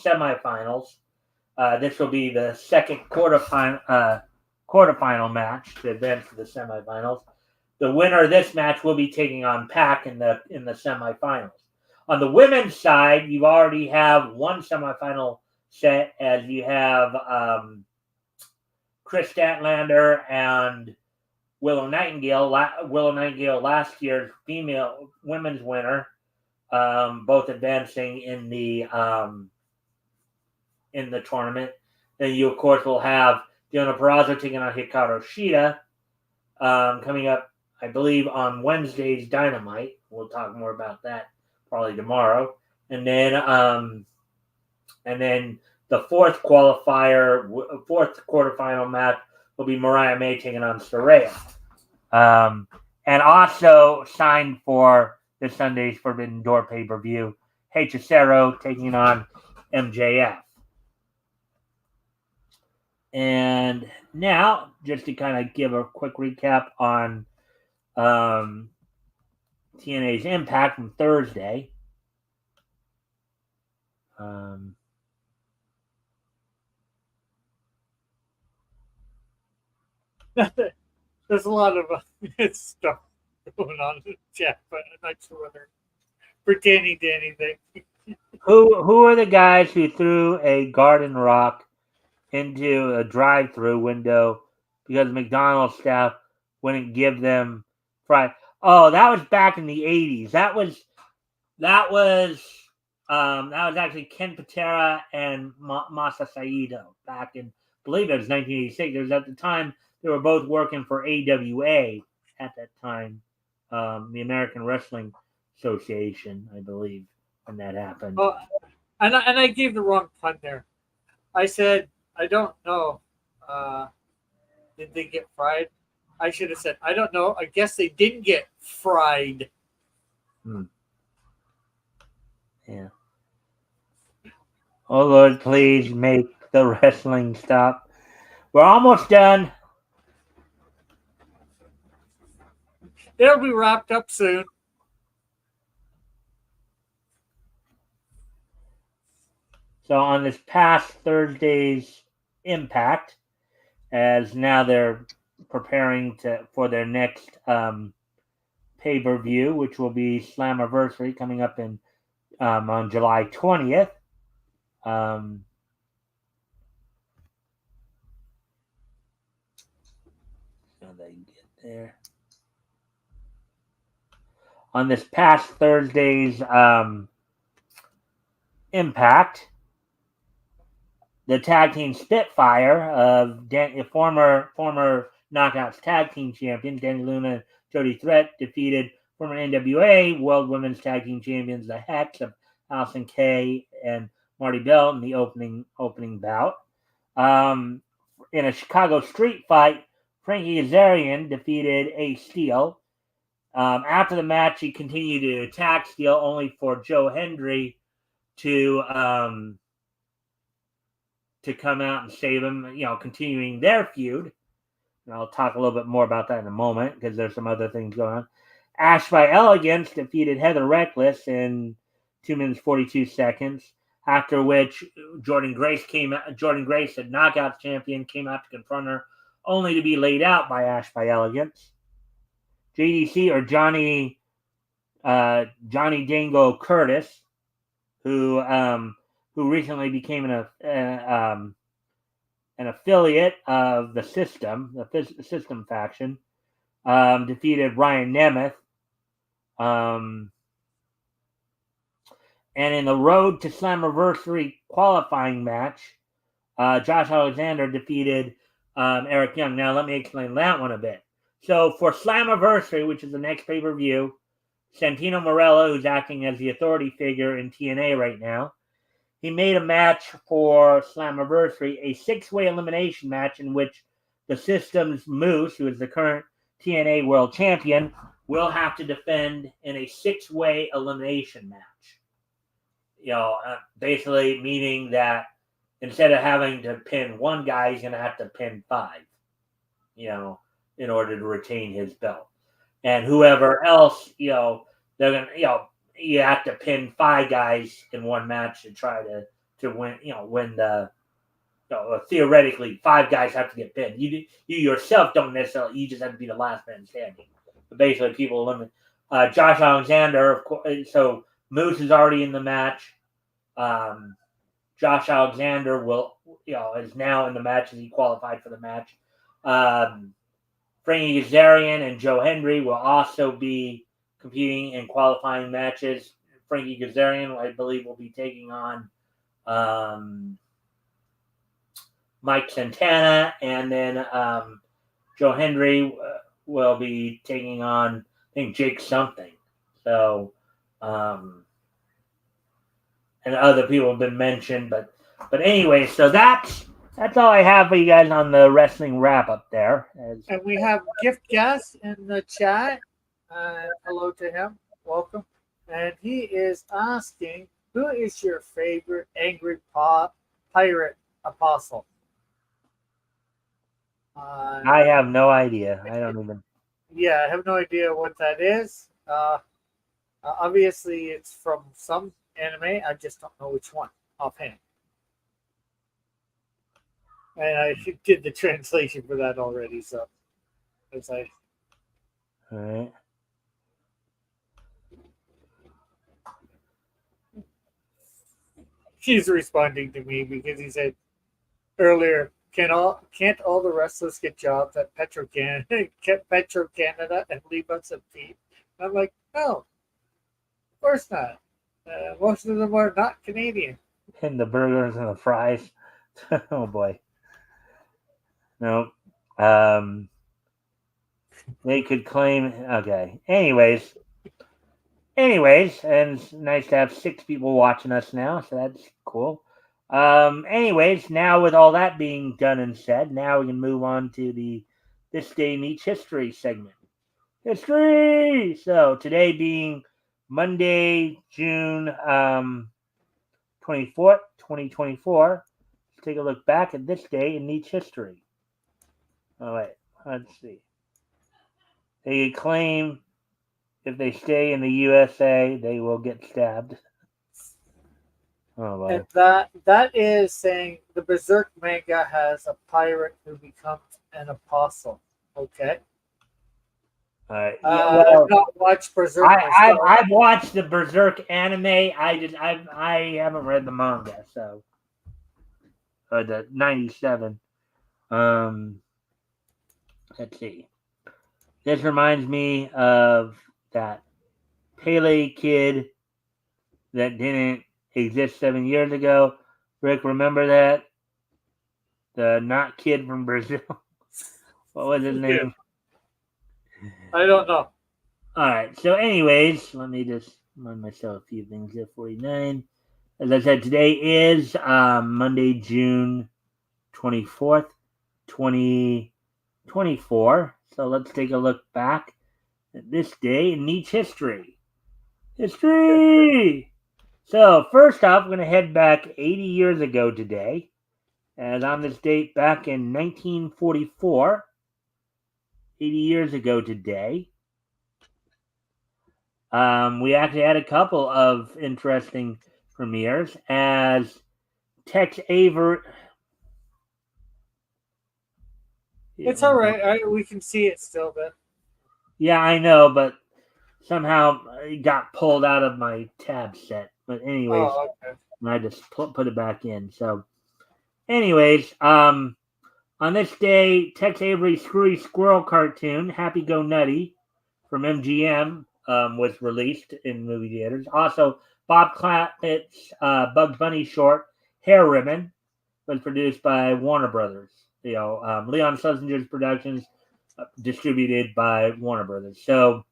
semifinals. This will be the second quarterfinal match to advance to the semifinals. the winner of this match will be taking on Pac in the semifinals. On the women's side, you already have one semifinal set, as you have Chris Statlander and Willow Nightingale. Willow Nightingale, last year's women's winner, both advancing in the tournament. Then you, of course, will have Diona Purrazzo taking on Hikaru Shida, coming up, I believe, on Wednesday's Dynamite. We'll talk more about that probably tomorrow. And then the fourth quarterfinal match will be Mariah May taking on Saraya. And also signed for this Sunday's Forbidden Door pay-per-view, Hechicero taking on MJF. And now, just to kind of give a quick recap on TNA's Impact from Thursday. There's a lot of stuff going on in the chat, but I'm not sure whether pertaining to anything. Who are the guys who threw a garden rock into a drive-through window because McDonald's staff wouldn't give them fries? Oh, that was back in the 80s. That was actually Ken Patera and Masa Saito back in, I believe it was 1986. It was at the time they were both working for AWA at that time, the American Wrestling Association, I believe, when that happened. Oh, and I gave the wrong pun there. I said, I don't know. Did they get fried? I should have said, I don't know. I guess they didn't get fried. Yeah. Oh, Lord, please make the wrestling stop. We're almost done. It'll be wrapped up soon. So on this past Thursday's Impact, as now they're preparing for their next pay-per-view, which will be Slammiversary, coming up on July 20th. How they get there? On this past Thursday's Impact, the tag team Spitfire of former Knockouts tag team champion Danny Luna and Jody Threat defeated former NWA World Women's Tag Team Champions the Hex of Allison Kay and Marty Bell in the opening bout. In a Chicago street fight, Frankie Kazarian defeated Ace Steel. After the match, he continued to attack Steel, only for Joe Hendry to come out and save him, continuing their feud. And I'll talk a little bit more about that in a moment because there's some other things going on. Ash by Elegance defeated Heather Reckless in 2 minutes 42 seconds, after which Jordan Grace, the Knockouts champion, came out to confront her, only to be laid out by Ash by Elegance. JDC, or Johnny Dango Curtis, who recently became an affiliate of the System, the System faction, defeated Ryan Nemeth. And in the Road to Slammiversary qualifying match, Josh Alexander defeated Eric Young. Now, let me explain that one a bit. So, for Slammiversary, which is the next pay-per-view, Santino Marella, who's acting as the authority figure in TNA right now, he made a match for Slammiversary, a 6-way elimination match in which the System's Moose, who is the current TNA World Champion, will have to defend in a 6-way elimination match. Basically meaning that instead of having to pin one guy, he's going to have to pin 5, in order to retain his belt. And whoever else, they're going to, you have to pin 5 guys in one match to try to win, win the, theoretically 5 guys have to get pinned. You yourself don't necessarily, you just have to be the last man standing. basically people eliminate. Josh Alexander, of course. So Moose is already in the match. Josh Alexander is now in the match as he qualified for the match. Frankie Kazarian and Joe Hendry will also be competing in qualifying matches. Frankie Kazarian, I believe, will be taking on Mike Santana, and then Joe Hendry will be taking on, I think, Jake something. So, and other people have been mentioned, but anyway, so that's all I have for you guys on the wrestling wrap up there. And we have Gift Gas in the chat. Hello to him. Welcome. And he is asking, who is your favorite angry pirate apostle? I have no idea. I don't even. Yeah, I have no idea what that is. Obviously, it's from some anime. I just don't know which one offhand. And I did the translation for that already, so as I. All right. He's responding to me because he said earlier, can't all the wrestlers get jobs at Petro Canada and leave us in peace? I'm like, no, of course not. Most of them are not Canadian. And the burgers and the fries. Oh boy. No. They could claim. Okay. Anyways, and it's nice to have 6 people watching us now, so that's cool. Anyways, now with all that being done and said, now we can move on to the This Day in Each History segment. History! So today being Monday, June 24th, 2024. Let's take a look back at this day in each history. Oh, wait. Let's see. They claim if they stay in the USA, they will get stabbed. Oh, boy. And that is saying the Berserk manga has a pirate who becomes an apostle. Okay. All right. I've not watched Berserk. I've watched the Berserk anime. I haven't read the manga, so the 97. Let's see. This reminds me of that Pele kid that didn't exist 7 years ago. Rick, remember that? The not kid from Brazil. What was his name? I don't know. All right. So, anyways, let me just run myself a few things here. 49. As I said, today is Monday, June 24th, 2024. So let's take a look back at this day in each history. History! So, first off, we're going to head back 80 years ago today. And on this date, back in 1944, 80 years ago today, we actually had a couple of interesting premieres as Tex Avery. It's all right. We can see it still, but yeah, I know, but somehow it got pulled out of my tab set. But anyways, okay. I just put it back in. So, anyways, on this day, Tex Avery's Screwy Squirrel cartoon, Happy Go Nutty, from MGM, was released in movie theaters. Also, Bob Clappett's Bugs Bunny short, Hair Ribbon, was produced by Warner Brothers. Leon Schlesinger's Productions, distributed by Warner Brothers. So,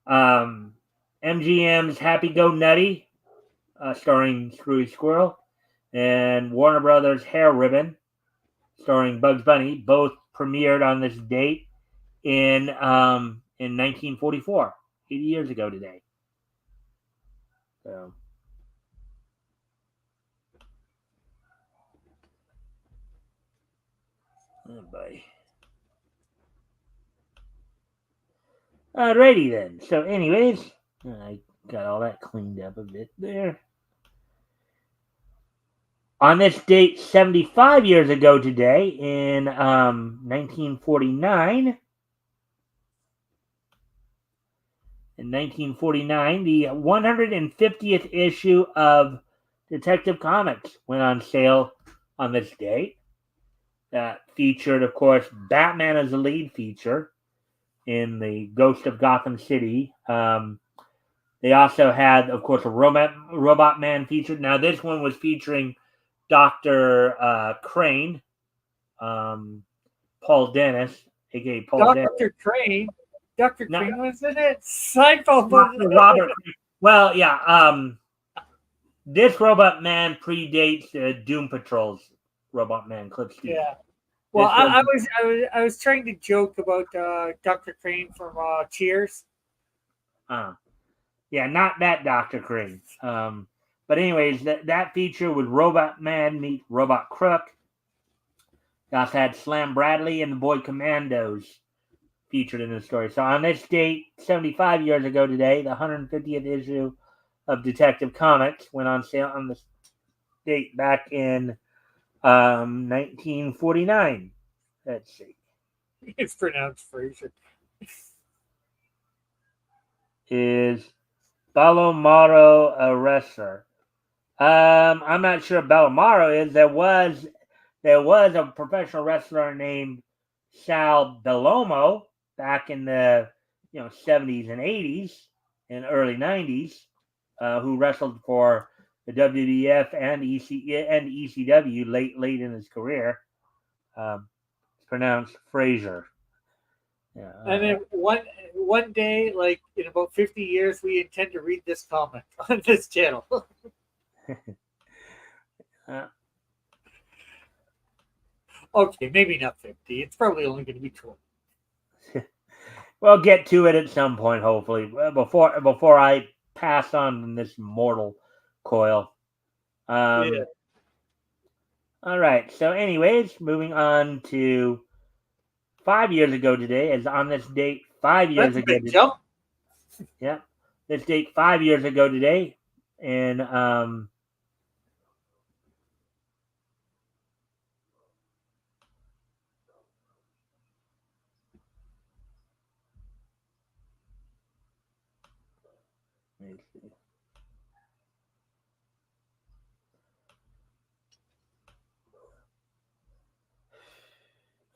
MGM's Happy Go Nutty, starring Screwy Squirrel, and Warner Brothers' Hair Ribbon, starring Bugs Bunny, both premiered on this date in 1944, 80 years ago today. So, oh boy. Alrighty then. So, anyways, I got all that cleaned up a bit there. On this date, 75 years ago today, in 1949, In 1949, the 150th issue of Detective Comics went on sale on this date. That featured, of course, Batman as the lead feature in the Ghost of Gotham City. They also had, of course, a Robot Man featured. Now, this one was featuring Dr. Crane, Paul Dennis, a.k.a. Paul Dennis. Dr. Crane. Dr. Crane was in it? Seinfeld was in it. Robert. Well, yeah. This Robot Man predates Doom Patrol's Robot Man, Cliff Steve. Yeah. Well, I was trying to joke about Dr. Crane from Cheers. Yeah, not that Dr. Crane. But anyways, that feature was Robot Man meet Robot Crook. We also had Slam Bradley and the Boy Commandos featured in the story. So on this date, 75 years ago today, the 150th issue of Detective Comics went on sale on this date back in 1949. Let's see. It's pronounced Fraser. Is Balomaro a wrestler? I'm not sure Balomaro is. There was a professional wrestler named Sal Bellomo back in the 70s and 80s and early 90s, who wrestled for the WWF and ECW late in his career. It's pronounced Fraser. Yeah, And then one day, like in about 50 years, we intend to read this comic on this channel. Okay, maybe not 50. It's probably only going to be 20. We'll get to it at some point, hopefully, before I pass on this mortal coil. Yeah. All right. So, anyways, moving on to 5 years ago today, as on this date 5 years That's a ago. big jump. Yeah, this date 5 years ago today, and all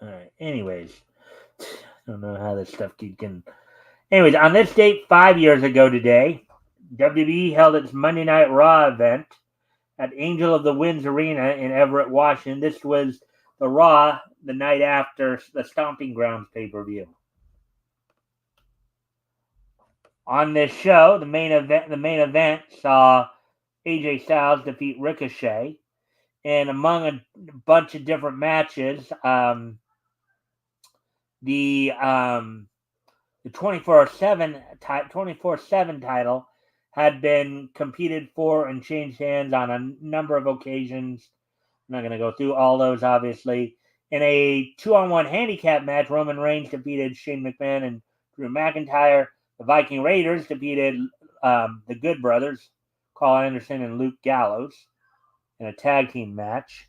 right. Anyways, I don't know how this stuff can. Anyways, on this date 5 years ago today, WWE held its Monday Night Raw event at Angel of the Winds Arena in Everett, Washington. This was the Raw the night after the Stomping Grounds pay-per-view. On this show, the main event saw AJ Styles defeat Ricochet, and among a bunch of different matches, the 24/7 title had been competed for and changed hands on a number of occasions. I'm not going to go through all those, obviously. In a 2-on-1 handicap match, Roman Reigns defeated Shane McMahon and Drew McIntyre. The Viking Raiders defeated the Good Brothers, Carl Anderson and Luke Gallows, in a tag team match.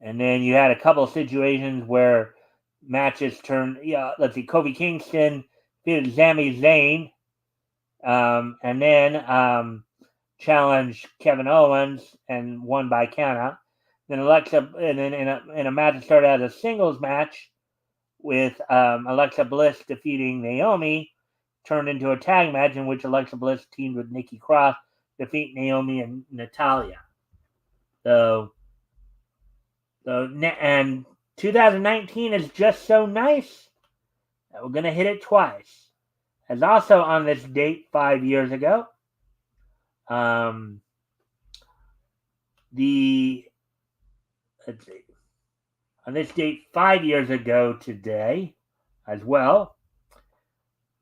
And then you had a couple of situations where matches turned. Let's see, Kofi Kingston defeated Sami Zayn, and then challenged Kevin Owens and won by countout. Then in a match that started as a singles match with Alexa Bliss defeating Naomi, turned into a tag match in which Alexa Bliss teamed with Nikki Cross to defeat Naomi and Natalya. And 2019 is just so nice that we're going to hit it twice. As also on this date 5 years ago, let's see, on this date 5 years ago today, as well,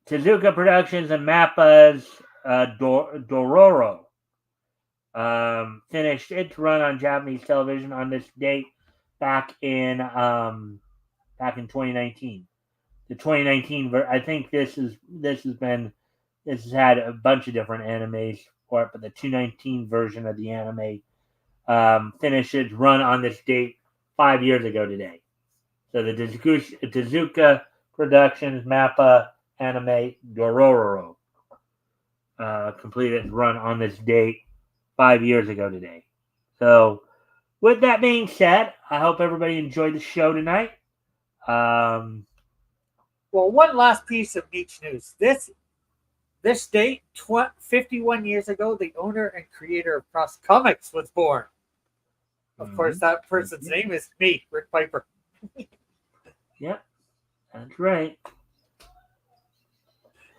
Tezuka Productions and Mappa's Dororo finished its run on Japanese television on this date back in 2019. The 2019, I think this has had a bunch of different animes for it, but the 2019 version of the anime finished its run on this date 5 years ago today. So the Tezuka Productions Mappa Anime Dororo completed its run on this date 5 years ago today. So, with that being said, I hope everybody enjoyed the show tonight. Well, one last piece of niche news. This date, 51 years ago, the owner and creator of Cross Comics was born. Of course, that person's name is me, Rick Piper. Yep, that's right.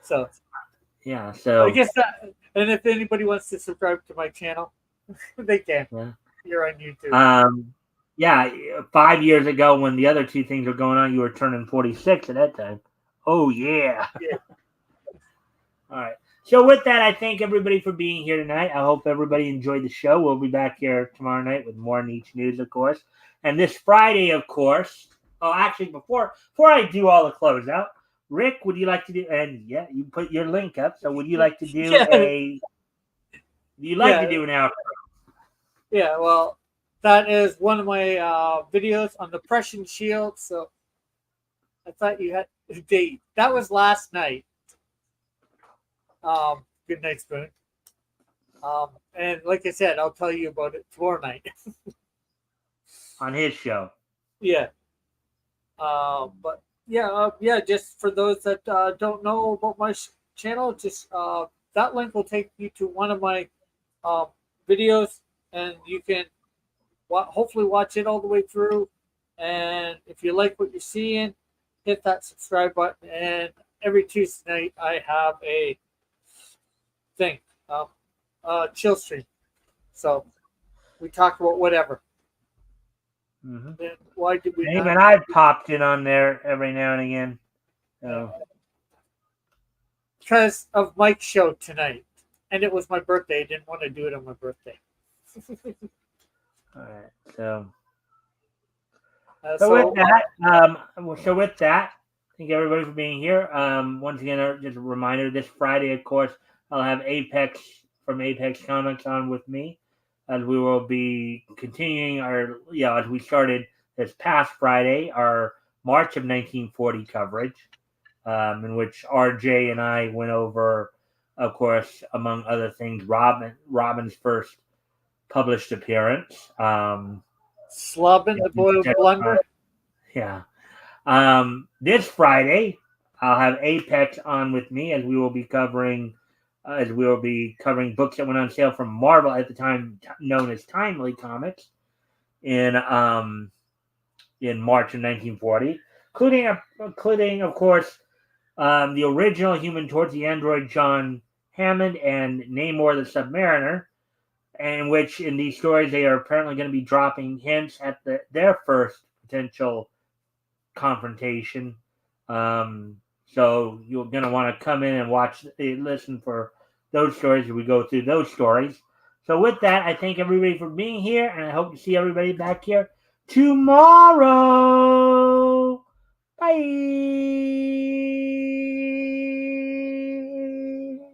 So, yeah, so I guess that, and if anybody wants to subscribe to my channel, they can. Yeah. You're on YouTube. Yeah, 5 years ago when the other two things were going on, you were turning 46 at that time. Oh, yeah. Yeah. All right. So with that, I thank everybody for being here tonight. I hope everybody enjoyed the show. We'll be back here tomorrow night with more niche news, of course. And this Friday, of course. Oh, actually, before I do all the closeout, Rick, would you like to do? And yeah, you put your link up. So would you like to do to do an outro? Yeah. Well, that is one of my videos on the Prussian Shield. So I thought you had a date. That was last night. Good night, Spoon. And like I said, I'll tell you about it tomorrow night. On his show. Yeah. But yeah, just for those that don't know about my channel, just that link will take you to one of my videos, and you can hopefully watch it all the way through. And if you like what you're seeing, hit that subscribe button. And every Tuesday night, I have a thing, chill stream. So we talk about whatever. Mm-hmm. And why did we? Even I've popped in on there every now and again. So. Because of Mike's show tonight, and it was my birthday. I didn't want to do it on my birthday. All right, so with that, thank everybody for being here. Once again, just a reminder: this Friday, of course, I'll have Apex from Apex Comics on with me, as we will be continuing as we started this past Friday, our March of 1940 coverage, in which RJ and I went over, of course, among other things, Robin's first published appearance. Slubbing the boiled blunder. Yeah. This Friday, I'll have Apex on with me as we will be covering books that went on sale from Marvel at the time known as Timely Comics in March of 1940, including of course the original Human Torch, the android John Hammond, and Namor the Submariner, in which in these stories they are apparently going to be dropping hints at their first potential confrontation. So you're going to want to come in and listen for those stories as we go through those stories. So with that, I thank everybody for being here, and I hope to see everybody back here tomorrow. Bye.